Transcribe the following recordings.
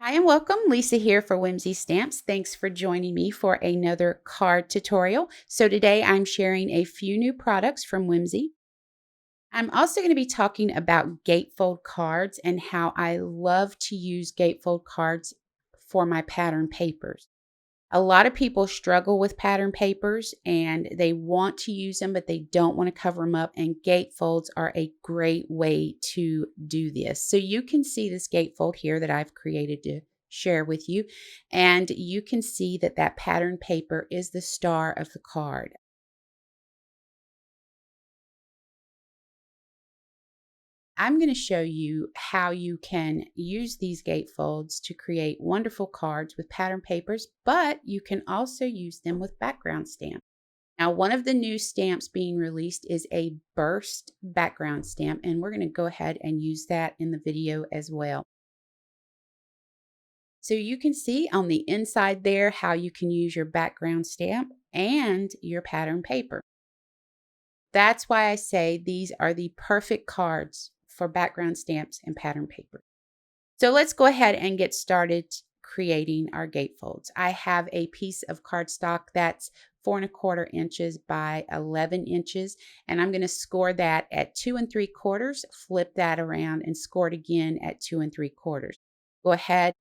Hi and welcome. Lisa here for Whimsy Stamps. Thanks for joining me for another card tutorial. So today I'm sharing a few new products from Whimsy. I'm also going to be talking about Gatefold cards and how I love to use Gatefold cards for my pattern papers. A lot of people struggle with pattern papers and they want to use them, but they don't want to cover them up. And gatefolds are a great way to do this. So you can see this gatefold here that I've created to share with you. And you can see that that pattern paper is the star of the card. I'm going to show you how you can use these gatefolds to create wonderful cards with pattern papers, but you can also use them with background stamps. Now, one of the new stamps being released is a burst background stamp, and we're going to go ahead and use that in the video as well. So you can see on the inside there how you can use your background stamp and your pattern paper. That's why I say these are the perfect cards for background stamps and pattern paper. So let's go ahead and get started creating our gatefolds. I have a piece of cardstock that's 4¼ inches by 11 inches, and I'm going to score that at 2¾ flip that around and score it again at 2¾ Go ahead,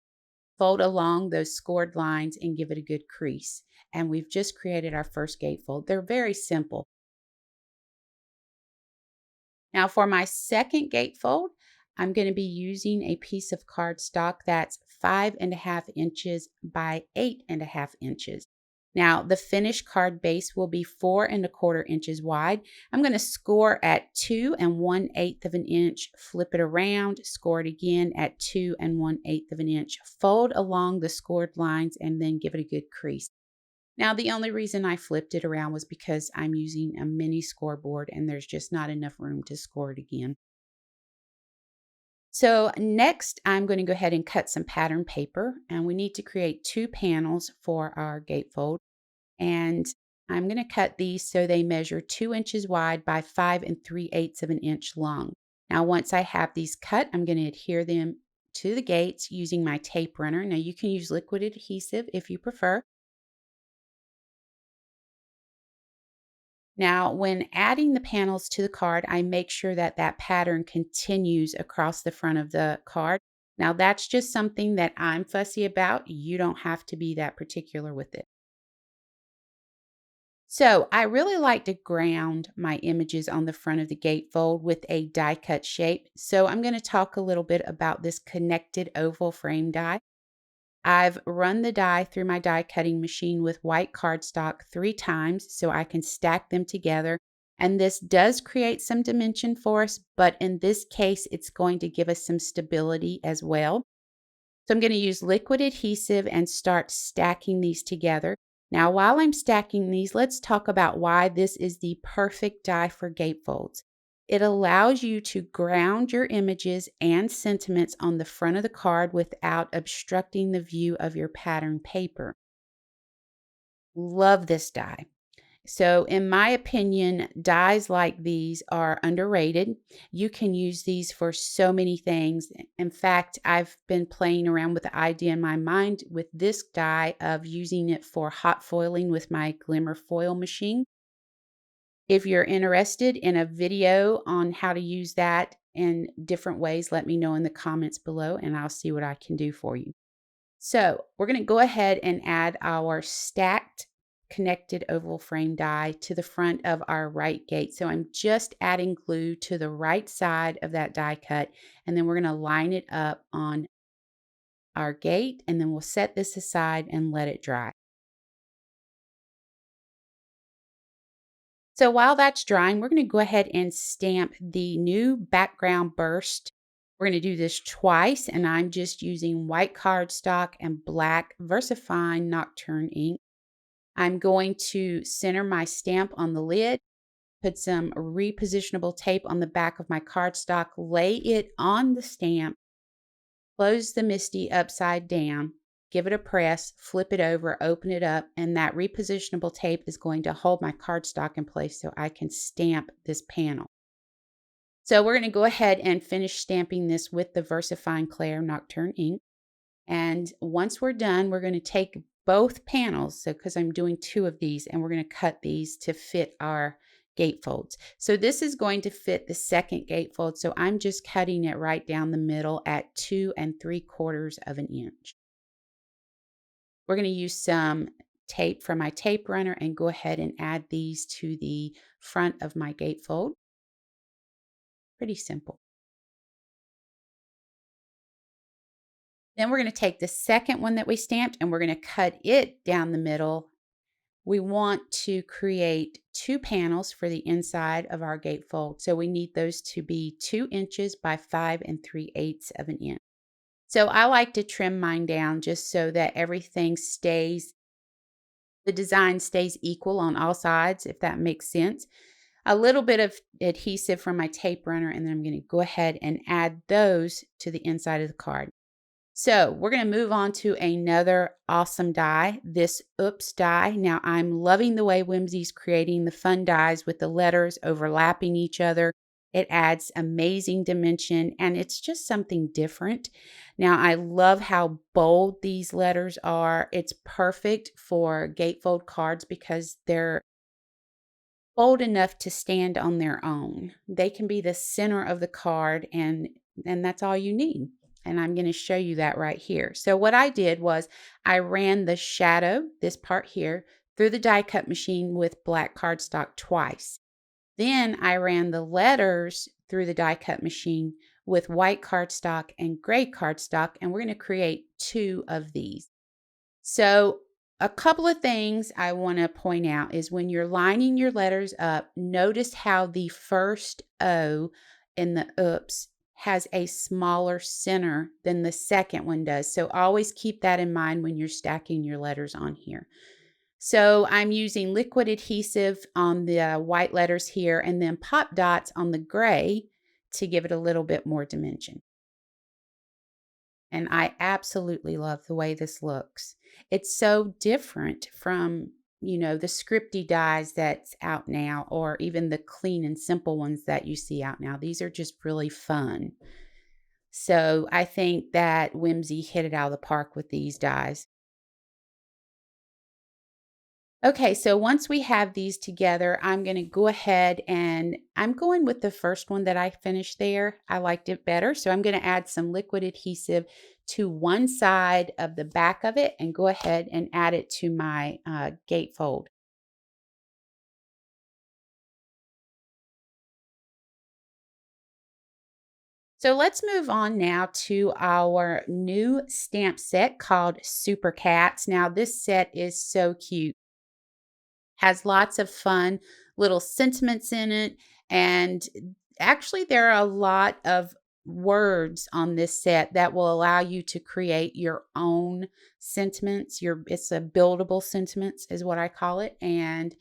fold along those scored lines and give it a good crease. And we've just created our first gatefold. They're very simple. Now for my second gatefold, I'm going to be using a piece of cardstock that's 5½ inches by 8½ inches. Now the finished card base will be 4¼ inches wide. I'm going to score at 2⅛ flip it around, score it again at 2⅛ fold along the scored lines and then give it a good crease. Now, the only reason I flipped it around was because I'm using a mini scoreboard and there's just not enough room to score it again. So next, I'm going to go ahead and cut some pattern paper, and we need to create 2 panels for our gatefold. And I'm going to cut these so they measure 2 inches wide by 5�3/8 long. Now, once I have these cut, I'm going to adhere them to the gates using my tape runner. Now, you can use liquid adhesive if you prefer. Now, when adding the panels to the card, I make sure that that pattern continues across the front of the card. Now, that's just something that I'm fussy about. You don't have to be that particular with it. So, I really like to ground my images on the front of the gatefold with a die cut shape. So, I'm going to talk a little bit about this connected oval frame die. I've run the die through my die cutting machine with white cardstock 3 times so I can stack them together. And this does create some dimension for us, but in this case, it's going to give us some stability as well. So I'm going to use liquid adhesive and start stacking these together. Now, while I'm stacking these, let's talk about why this is the perfect die for gatefolds. It allows you to ground your images and sentiments on the front of the card without obstructing the view of your pattern paper. Love this die. So, in my opinion, dies like these are underrated. You can use these for so many things. In fact, I've been playing around with the idea in my mind with this die of using it for hot foiling with my glimmer foil machine. If you're interested in a video on how to use that in different ways, let me know in the comments below and I'll see what I can do for you. So we're going to go ahead and add our stacked connected oval frame die to the front of our right gate. So I'm just adding glue to the right side of that die cut, and then we're going to line it up on our gate, and then we'll set this aside and let it dry. So while that's drying, we're going to go ahead and stamp the new background burst. We're going to do this twice, and I'm just using white cardstock and black VersaFine Nocturne ink. I'm going to center my stamp on the lid, put some repositionable tape on the back of my cardstock, lay it on the stamp, close the MISTI upside down, give it a press, flip it over, open it up, and that repositionable tape is going to hold my cardstock in place so I can stamp this panel. So we're going to go ahead and finish stamping this with the VersaFine Clair Nocturne ink. And once we're done, we're going to take both panels. So, because I'm doing two of these, and we're going to cut these to fit our gatefolds. So this is going to fit the second gatefold. So I'm just cutting it right down the middle at 2 3/4 of an inch. We're going to use some tape from my tape runner and go ahead and add these to the front of my gatefold. Pretty simple. Then we're going to take the second one that we stamped and we're going to cut it down the middle. We want to create two panels for the inside of our gatefold. So we need those to be 2 inches by 5 3/8 of an inch. So I like to trim mine down just so that everything stays, the design stays equal on all sides, if that makes sense. A little bit of adhesive from my tape runner, and then I'm going to go ahead and add those to the inside of the card. So we're going to move on to another awesome die, this Oops die. Now I'm loving the way Whimsy's creating the fun dies with the letters overlapping each other. It adds amazing dimension and it's just something different. Now I love how bold these letters are. It's perfect for gatefold cards because they're bold enough to stand on their own. They can be the center of the card and that's all you need. And I'm going to show you that right here. So what I did was I ran the shadow, this part here, through the die cut machine with black cardstock twice. Then I ran the letters through the die cut machine with white cardstock and gray cardstock, and we're going to create two of these. So a couple of things I want to point out is when you're lining your letters up, notice how the first O in the oops has a smaller center than the second one does. So always keep that in mind when you're stacking your letters on here. So I'm using liquid adhesive on the white letters here and then pop dots on the gray to give it a little bit more dimension. And I absolutely love the way this looks. It's so different from, the scripty dies that's out now, or even the clean and simple ones that you see out now. These are just really fun. So I think that Whimsy hit it out of the park with these dies. Okay, so once we have these together, I'm going to go ahead and I'm going with the first one that I finished there. I liked it better. So I'm going to add some liquid adhesive to one side of the back of it and go ahead and add it to my gatefold. So let's move on now to our new stamp set called Super Cats. Now this set is so cute. Has lots of fun little sentiments in it. And actually, there are a lot of words on this set that will allow you to create your own sentiments. It's a buildable sentiments is what I call it. And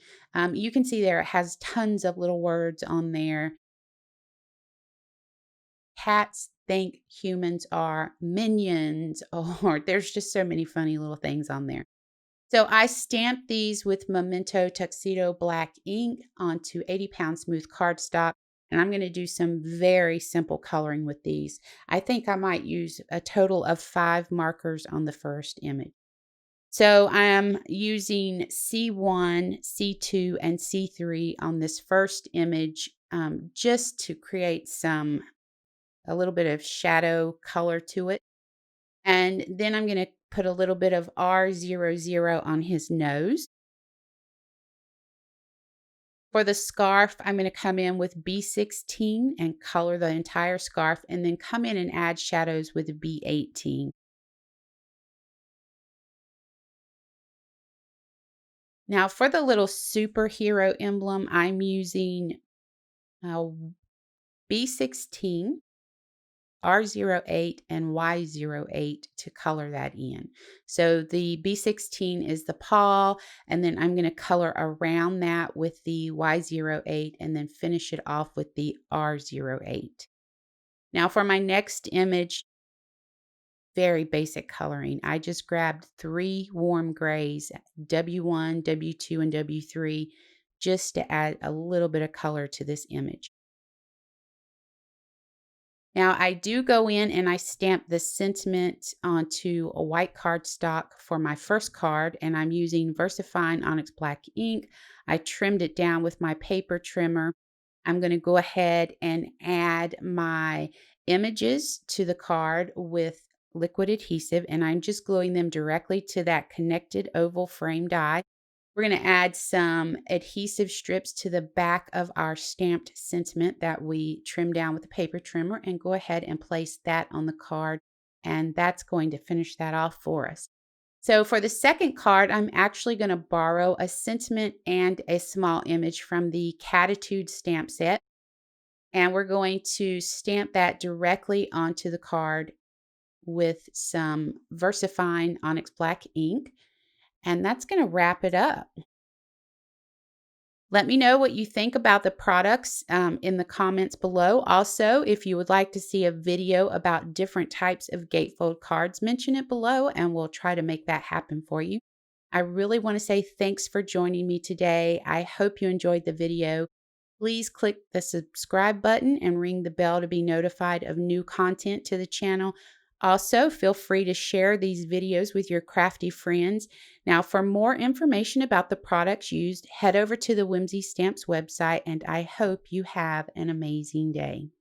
you can see there it has tons of little words on there. Cats think humans are minions, or there's just so many funny little things on there. So I stamped these with Memento Tuxedo Black ink onto 80-pound smooth cardstock. And I'm going to do some very simple coloring with these. I think I might use a total of 5 markers on the first image. So I am using C1, C2, and C3 on this first image just to create a little bit of shadow color to it. And then I'm going to put a little bit of R00 on his nose. For the scarf, I'm going to come in with B16 and color the entire scarf, and then come in and add shadows with B18. Now for the little superhero emblem, I'm using uh, B16, R08 and Y08 to color that in. So the B16 is the paw, and then I'm going to color around that with the Y08 and then finish it off with the R08. Now for my next image, very basic coloring. I just grabbed 3 warm grays, W1, W2, and W3, just to add a little bit of color to this image. Now, I do go in and I stamp the sentiment onto a white cardstock for my first card, and I'm using VersaFine Onyx Black ink. I trimmed it down with my paper trimmer. I'm going to go ahead and add my images to the card with liquid adhesive, and I'm just gluing them directly to that connected oval frame die. We're going to add some adhesive strips to the back of our stamped sentiment that we trimmed down with the paper trimmer, and go ahead and place that on the card. And that's going to finish that off for us. So for the second card, I'm actually going to borrow a sentiment and a small image from the Catitude stamp set. And we're going to stamp that directly onto the card with some VersaFine Onyx Black ink. And that's going to wrap it up. Let me know what you think about the products in the comments below. Also, if you would like to see a video about different types of gatefold cards, mention it below and we'll try to make that happen for you. I really want to say thanks for joining me today. I hope you enjoyed the video. Please click the subscribe button and ring the bell to be notified of new content to the channel. Also, feel free to share these videos with your crafty friends. Now, for more information about the products used, head over to the Whimsy Stamps website, and I hope you have an amazing day.